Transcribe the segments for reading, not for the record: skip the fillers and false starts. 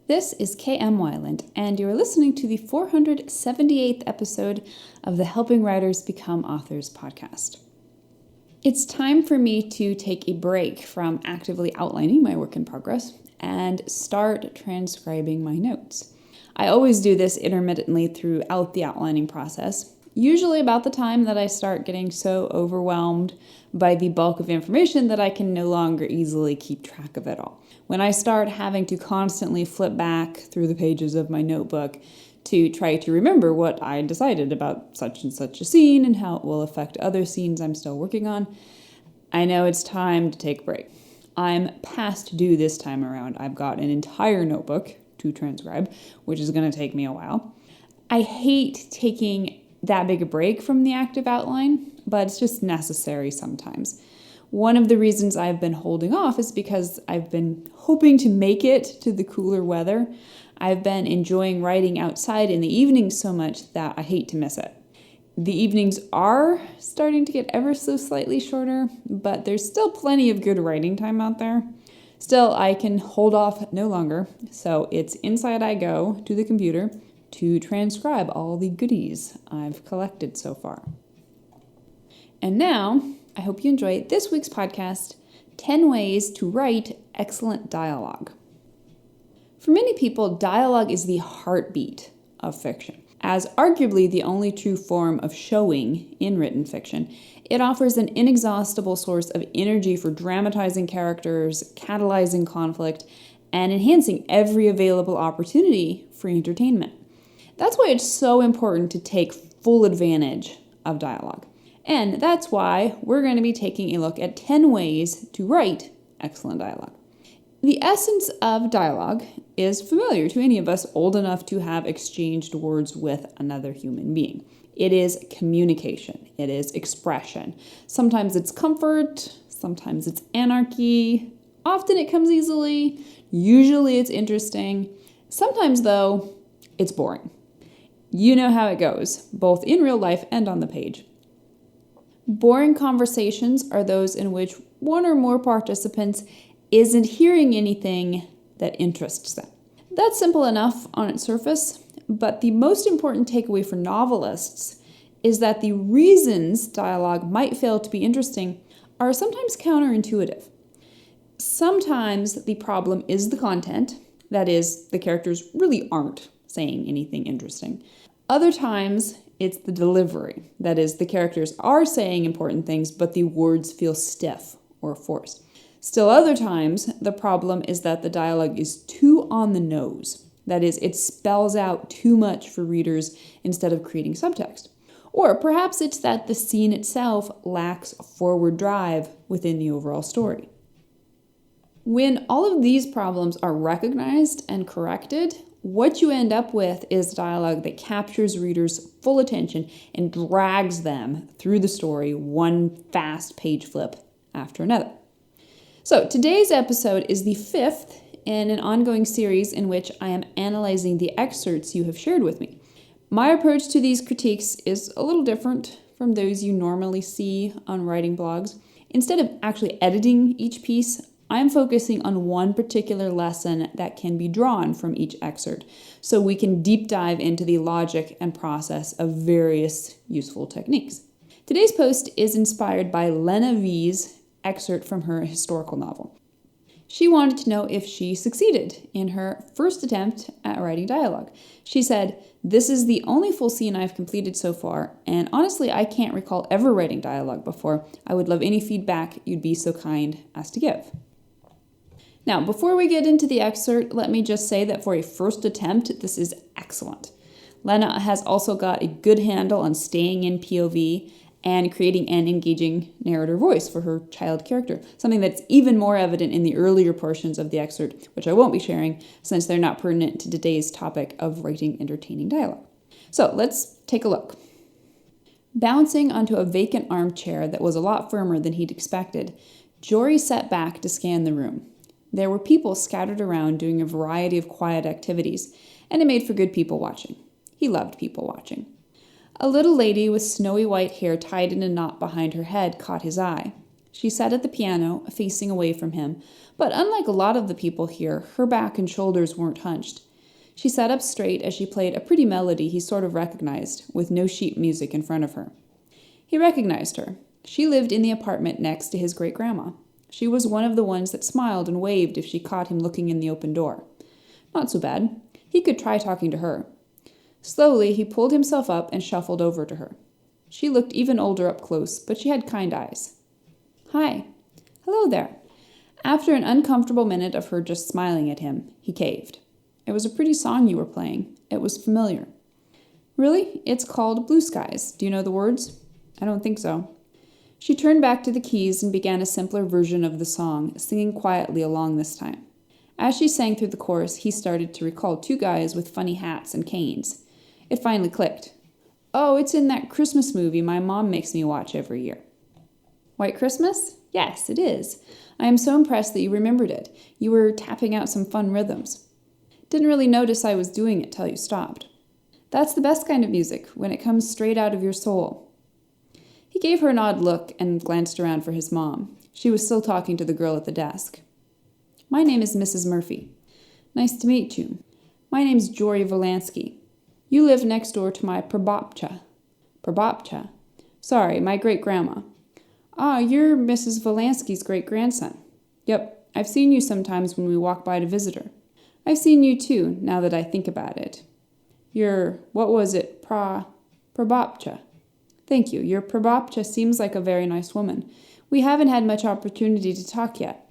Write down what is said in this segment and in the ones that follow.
This is K.M. Weiland, and you're listening to the 478th episode of the Helping Writers Become Authors podcast. It's time for me to take a break from actively outlining my work in progress and start transcribing my notes. I always do this intermittently throughout the outlining process, usually about the time that I start getting so overwhelmed by the bulk of information that I can no longer easily keep track of it all. When I start having to constantly flip back through the pages of my notebook to try to remember what I decided about such and such a scene and how it will affect other scenes I'm still working on, I know it's time to take a break. I'm past due this time around. I've got an entire notebook to transcribe, which is going to take me a while. I hate taking that big a break from the active outline, but it's just necessary sometimes. One of the reasons I've been holding off is because I've been hoping to make it to the cooler weather. I've been enjoying writing outside in the evenings so much that I hate to miss it. The evenings are starting to get ever so slightly shorter, but there's still plenty of good writing time out there. Still, I can hold off no longer, so it's inside I go to the computer to transcribe all the goodies I've collected so far. And now, I hope you enjoy this week's podcast, 10 Ways to Write Excellent Dialogue. For many people, dialogue is the heartbeat of fiction. As arguably the only true form of showing in written fiction, it offers an inexhaustible source of energy for dramatizing characters, catalyzing conflict, and enhancing every available opportunity for entertainment. That's why it's so important to take full advantage of dialogue. And that's why we're going to be taking a look at 10 ways to write excellent dialogue. The essence of dialogue is familiar to any of us old enough to have exchanged words with another human being. It is communication. It is expression. Sometimes it's comfort. Sometimes it's anarchy. Often it comes easily. Usually it's interesting. Sometimes, though, it's boring. You know how it goes, both in real life and on the page. Boring conversations are those in which one or more participants isn't hearing anything that interests them. That's simple enough on its surface, but the most important takeaway for novelists is that the reasons dialogue might fail to be interesting are sometimes counterintuitive. Sometimes the problem is the content, that is, the characters really aren't saying anything interesting. Other times, it's the delivery. That is, the characters are saying important things, but the words feel stiff or forced. Still other times, the problem is that the dialogue is too on the nose. That is, it spells out too much for readers instead of creating subtext. Or perhaps it's that the scene itself lacks forward drive within the overall story. When all of these problems are recognized and corrected, what you end up with is dialogue that captures readers' full attention and drags them through the story one fast page flip after another. So today's episode is the fifth in an ongoing series in which I am analyzing the excerpts you have shared with me. My approach to these critiques is a little different from those you normally see on writing blogs. Instead of actually editing each piece, I'm focusing on one particular lesson that can be drawn from each excerpt, so we can deep dive into the logic and process of various useful techniques. Today's post is inspired by Lena V's excerpt from her historical novel. She wanted to know if she succeeded in her first attempt at writing dialogue. She said, "This is the only full scene I've completed so far, and honestly, I can't recall ever writing dialogue before. I would love any feedback you'd be so kind as to give." Now, before we get into the excerpt, let me just say that for a first attempt, this is excellent. Lena has also got a good handle on staying in POV and creating an engaging narrator voice for her child character, something that's even more evident in the earlier portions of the excerpt, which I won't be sharing since they're not pertinent to today's topic of writing entertaining dialogue. So let's take a look. Bouncing onto a vacant armchair that was a lot firmer than he'd expected, Jory sat back to scan the room. There were people scattered around doing a variety of quiet activities, and it made for good people watching. He loved people watching. A little lady with snowy white hair tied in a knot behind her head caught his eye. She sat at the piano, facing away from him, but unlike a lot of the people here, her back and shoulders weren't hunched. She sat up straight as she played a pretty melody he sort of recognized, with no sheet music in front of her. He recognized her. She lived in the apartment next to his great-grandma. She was one of the ones that smiled and waved if she caught him looking in the open door. Not so bad. He could try talking to her. Slowly, he pulled himself up and shuffled over to her. She looked even older up close, but she had kind eyes. "Hi." "Hello there." After an uncomfortable minute of her just smiling at him, he caved. "It was a pretty song you were playing. It was familiar." "Really? It's called Blue Skies. Do you know the words?" "I don't think so." She turned back to the keys and began a simpler version of the song, singing quietly along this time. As she sang through the chorus, he started to recall two guys with funny hats and canes. It finally clicked. "Oh, it's in that Christmas movie my mom makes me watch every year." "White Christmas?" "Yes, it is. I am so impressed that you remembered it. You were tapping out some fun rhythms." "Didn't really notice I was doing it till you stopped." "That's the best kind of music, when it comes straight out of your soul." He gave her an odd look and glanced around for his mom. She was still talking to the girl at the desk. "My name is Mrs. Murphy." "Nice to meet you." "My name's Jory Volansky. You live next door to my prababcha." "Prababcha?" "Sorry, my great-grandma." "Ah, you're Mrs. Volansky's great-grandson." "Yep, I've seen you sometimes when we walk by to visit her." "I've seen you too, now that I think about it." What was it, prababcha?" "Thank you. Your prababcha seems like a very nice woman. We haven't had much opportunity to talk yet."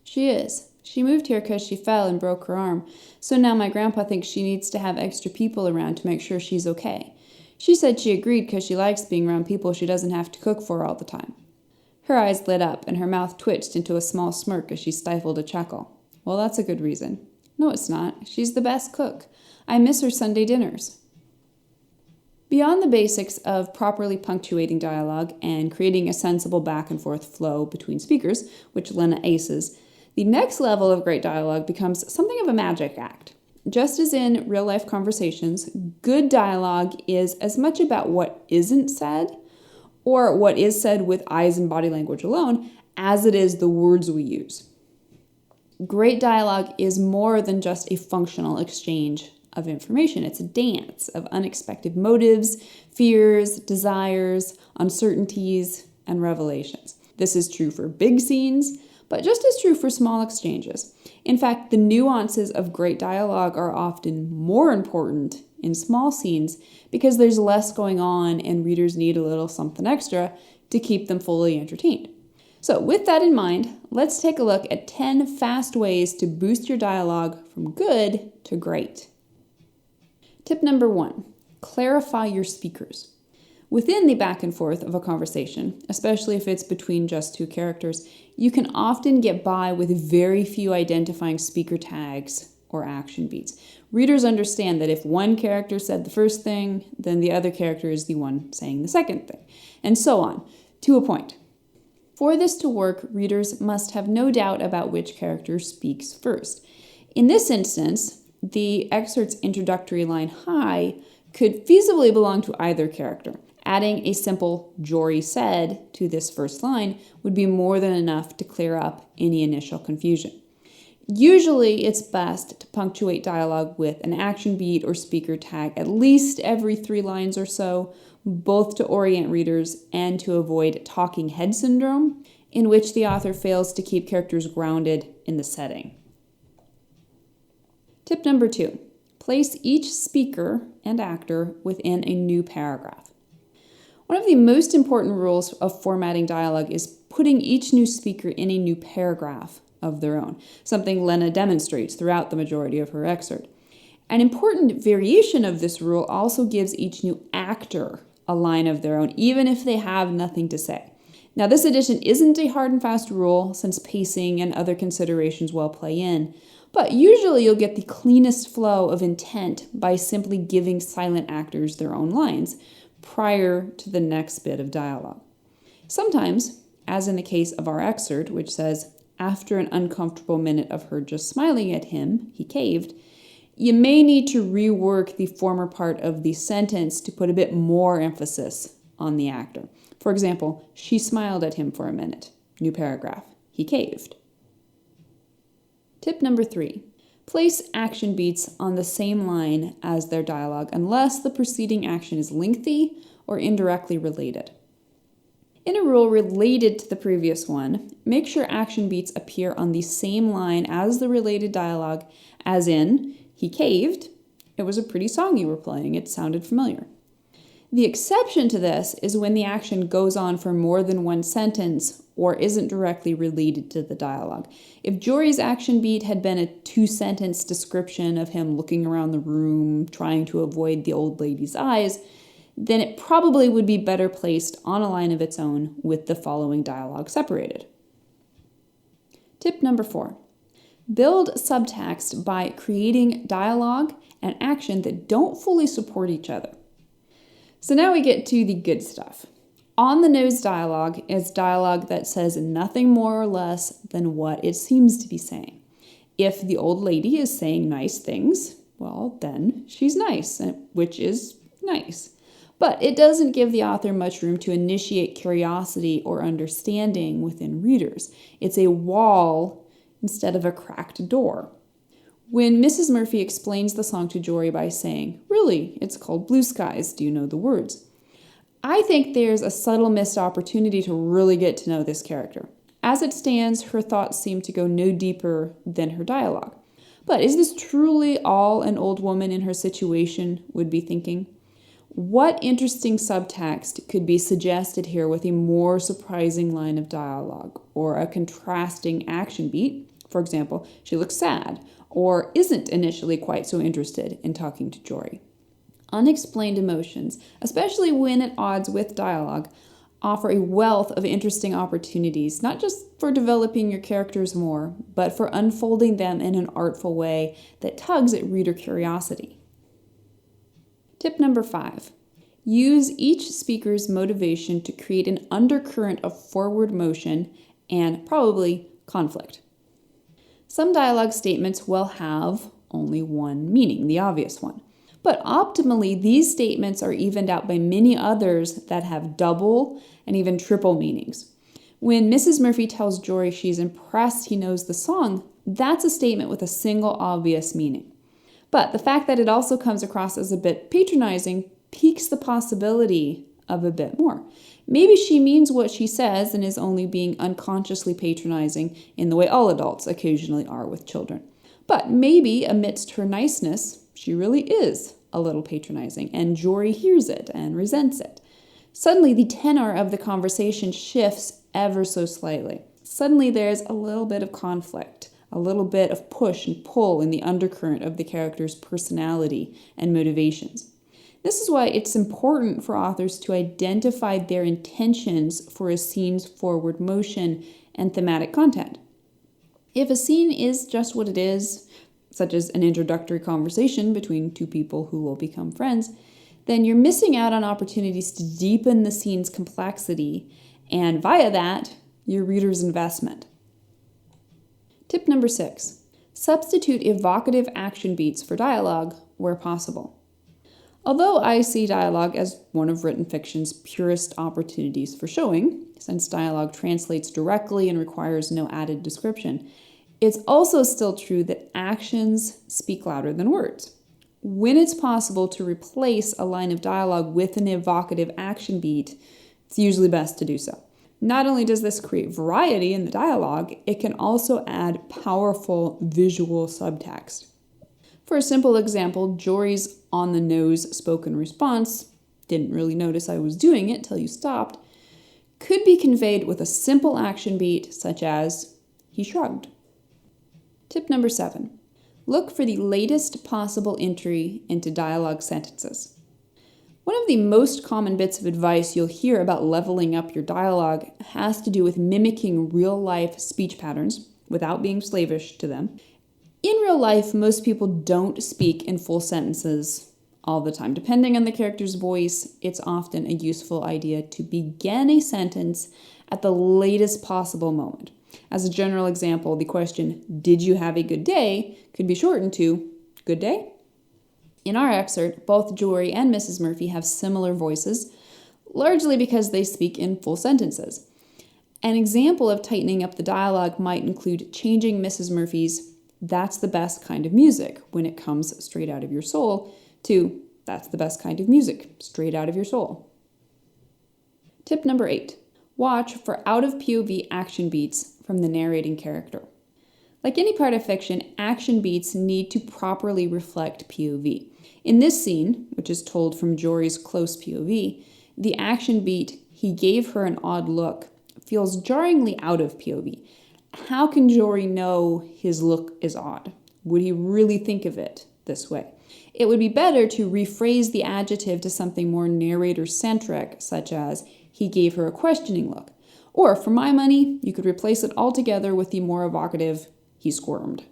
"She is. She moved here because she fell and broke her arm, so now my grandpa thinks she needs to have extra people around to make sure she's okay. She said she agreed because she likes being around people she doesn't have to cook for all the time." Her eyes lit up, and her mouth twitched into a small smirk as she stifled a chuckle. "Well, that's a good reason." "No, it's not. She's the best cook. I miss her Sunday dinners." Beyond the basics of properly punctuating dialogue and creating a sensible back-and-forth flow between speakers, which Lena aces, the next level of great dialogue becomes something of a magic act. Just as in real-life conversations, good dialogue is as much about what isn't said, or what is said with eyes and body language alone, as it is the words we use. Great dialogue is more than just a functional exchange of information. It's a dance of unexpected motives, fears, desires, uncertainties, and revelations. This is true for big scenes, but just as true for small exchanges. In fact, the nuances of great dialogue are often more important in small scenes because there's less going on and readers need a little something extra to keep them fully entertained. So with that in mind, let's take a look at 10 fast ways to boost your dialogue from good to great. Tip number 1, clarify your speakers. Within the back and forth of a conversation, especially if it's between just two characters, you can often get by with very few identifying speaker tags or action beats. Readers understand that if one character said the first thing, then the other character is the one saying the second thing, and so on, to a point. For this to work, readers must have no doubt about which character speaks first. In this instance, the excerpt's introductory line, "Hi," could feasibly belong to either character. Adding a simple "Jory said" to this first line would be more than enough to clear up any initial confusion. Usually, it's best to punctuate dialogue with an action beat or speaker tag at least every 3 lines or so, both to orient readers and to avoid talking head syndrome, in which the author fails to keep characters grounded in the setting. Tip number 2, place each speaker and actor within a new paragraph. One of the most important rules of formatting dialogue is putting each new speaker in a new paragraph of their own, something Lena demonstrates throughout the majority of her excerpt. An important variation of this rule also gives each new actor a line of their own, even if they have nothing to say. Now, this addition isn't a hard and fast rule, since pacing and other considerations will play in, but usually you'll get the cleanest flow of intent by simply giving silent actors their own lines prior to the next bit of dialogue. Sometimes, as in the case of our excerpt, which says, "After an uncomfortable minute of her just smiling at him, he caved," you may need to rework the former part of the sentence to put a bit more emphasis on the actor. For example, "She smiled at him for a minute." New paragraph. He caved. Tip number 3. Place action beats on the same line as their dialogue unless the preceding action is lengthy or indirectly related. In a rule related to the previous one, make sure action beats appear on the same line as the related dialogue, as in, he caved. It was a pretty song you were playing. It sounded familiar. The exception to this is when the action goes on for more than one sentence or isn't directly related to the dialogue. If Jory's action beat had been a 2-sentence description of him looking around the room, trying to avoid the old lady's eyes, then it probably would be better placed on a line of its own with the following dialogue separated. Tip number 4. Build subtext by creating dialogue and action that don't fully support each other. So now we get to the good stuff. On-the-nose dialogue is dialogue that says nothing more or less than what it seems to be saying. If the old lady is saying nice things, well, then she's nice, which is nice. But it doesn't give the author much room to initiate curiosity or understanding within readers. It's a wall instead of a cracked door. When Mrs. Murphy explains the song to Jory by saying, "Really, it's called Blue Skies, do you know the words?" I think there's a subtle missed opportunity to really get to know this character. As it stands, her thoughts seem to go no deeper than her dialogue. But is this truly all an old woman in her situation would be thinking? What interesting subtext could be suggested here with a more surprising line of dialogue or a contrasting action beat? For example, she looks sad or isn't initially quite so interested in talking to Jory. Unexplained emotions, especially when at odds with dialogue, offer a wealth of interesting opportunities, not just for developing your characters more, but for unfolding them in an artful way that tugs at reader curiosity. Tip number 5. Use each speaker's motivation to create an undercurrent of forward motion and probably conflict. Some dialogue statements will have only one meaning, the obvious one. But optimally, these statements are evened out by many others that have double and even triple meanings. When Mrs. Murphy tells Jory she's impressed he knows the song, that's a statement with a single obvious meaning. But the fact that it also comes across as a bit patronizing piques the possibility of a bit more. Maybe she means what she says and is only being unconsciously patronizing in the way all adults occasionally are with children. But maybe amidst her niceness, she really is a little patronizing, and Jory hears it and resents it. Suddenly, the tenor of the conversation shifts ever so slightly. Suddenly, there's a little bit of conflict, a little bit of push and pull in the undercurrent of the character's personality and motivations. This is why it's important for authors to identify their intentions for a scene's forward motion and thematic content. If a scene is just what it is, such as an introductory conversation between two people who will become friends, then you're missing out on opportunities to deepen the scene's complexity and, via that, your reader's investment. Tip number 6. Substitute evocative action beats for dialogue where possible. Although I see dialogue as one of written fiction's purest opportunities for showing, since dialogue translates directly and requires no added description, it's also still true that actions speak louder than words. When it's possible to replace a line of dialogue with an evocative action beat, it's usually best to do so. Not only does this create variety in the dialogue, it can also add powerful visual subtext. For a simple example, Jory's on-the-nose spoken response, "Didn't really notice I was doing it till you stopped," could be conveyed with a simple action beat such as, "He shrugged." Tip number 7. Look for the latest possible entry into dialogue sentences. One of the most common bits of advice you'll hear about leveling up your dialogue has to do with mimicking real-life speech patterns without being slavish to them. In real life, most people don't speak in full sentences all the time. Depending on the character's voice, it's often a useful idea to begin a sentence at the latest possible moment. As a general example, the question, "Did you have a good day?" could be shortened to, "Good day?" In our excerpt, both Jory and Mrs. Murphy have similar voices, largely because they speak in full sentences. An example of tightening up the dialogue might include changing Mrs. Murphy's "that's the best kind of music" when it comes straight out of your soul to "that's the best kind of music" straight out of your soul. Tip number 8. Watch for out of POV action beats from the narrating character. Like any part of fiction, action beats need to properly reflect POV. In this scene, which is told from Jory's close POV, the action beat "he gave her an odd look" feels jarringly out of POV. How can Jory know his look is odd? Would he really think of it this way? It would be better to rephrase the adjective to something more narrator-centric, such as "he gave her a questioning look." Or, for my money, you could replace it altogether with the more evocative "he squirmed."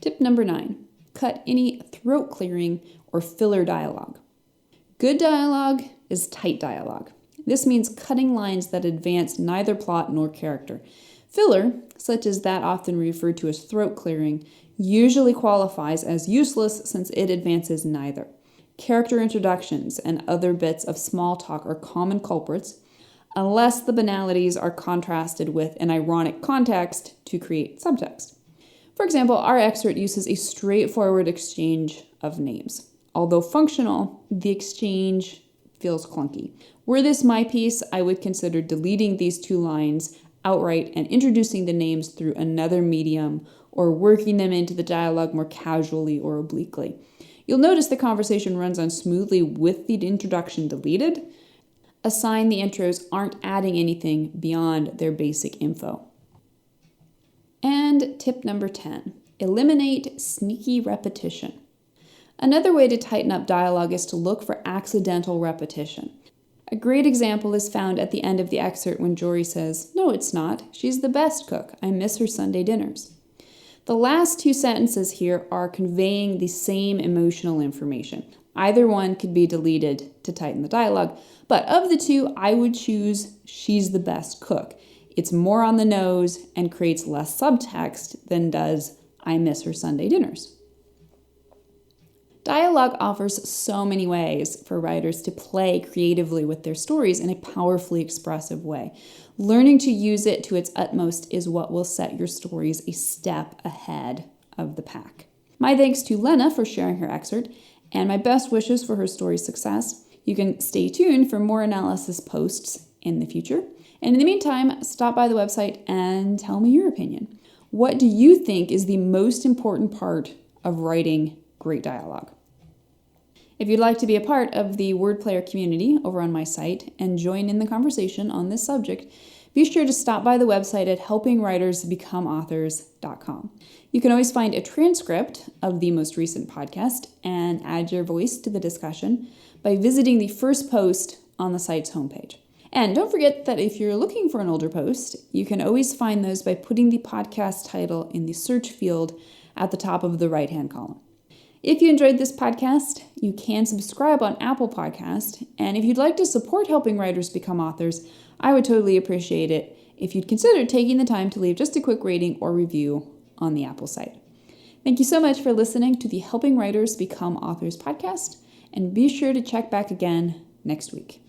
Tip number 9. Cut any throat-clearing or filler dialogue. Good dialogue is tight dialogue. This means cutting lines that advance neither plot nor character. Filler, such as that often referred to as throat-clearing, usually qualifies as useless since it advances neither. Character introductions and other bits of small talk are common culprits, unless the banalities are contrasted with an ironic context to create subtext. For example, our excerpt uses a straightforward exchange of names. Although functional, the exchange feels clunky. Were this my piece, I would consider deleting these 2 lines outright and introducing the names through another medium or working them into the dialogue more casually or obliquely. You'll notice the conversation runs on smoothly with the introduction deleted, a sign the intros aren't adding anything beyond their basic info. And tip number 10, eliminate sneaky repetition. Another way to tighten up dialogue is to look for accidental repetition. A great example is found at the end of the excerpt when Jory says, "No, it's not. She's the best cook. I miss her Sunday dinners." The last 2 sentences here are conveying the same emotional information. Either one could be deleted to tighten the dialogue, but of the 2, I would choose "she's the best cook." It's more on the nose and creates less subtext than does "I miss her Sunday dinners." Dialogue offers so many ways for writers to play creatively with their stories in a powerfully expressive way. Learning to use it to its utmost is what will set your stories a step ahead of the pack. My thanks to Lena for sharing her excerpt, and my best wishes for her story's success. You can stay tuned for more analysis posts in the future. And in the meantime, stop by the website and tell me your opinion. What do you think is the most important part of writing great dialogue? If you'd like to be a part of the Word Player community over on my site and join in the conversation on this subject, be sure to stop by the website at helpingwritersbecomeauthors.com. You can always find a transcript of the most recent podcast and add your voice to the discussion by visiting the first post on the site's homepage. And don't forget that if you're looking for an older post, you can always find those by putting the podcast title in the search field at the top of the right-hand column. If you enjoyed this podcast, you can subscribe on Apple Podcast, and if you'd like to support Helping Writers Become Authors, I would totally appreciate it if you'd consider taking the time to leave just a quick rating or review on the Apple site. Thank you so much for listening to the Helping Writers Become Authors podcast, and be sure to check back again next week.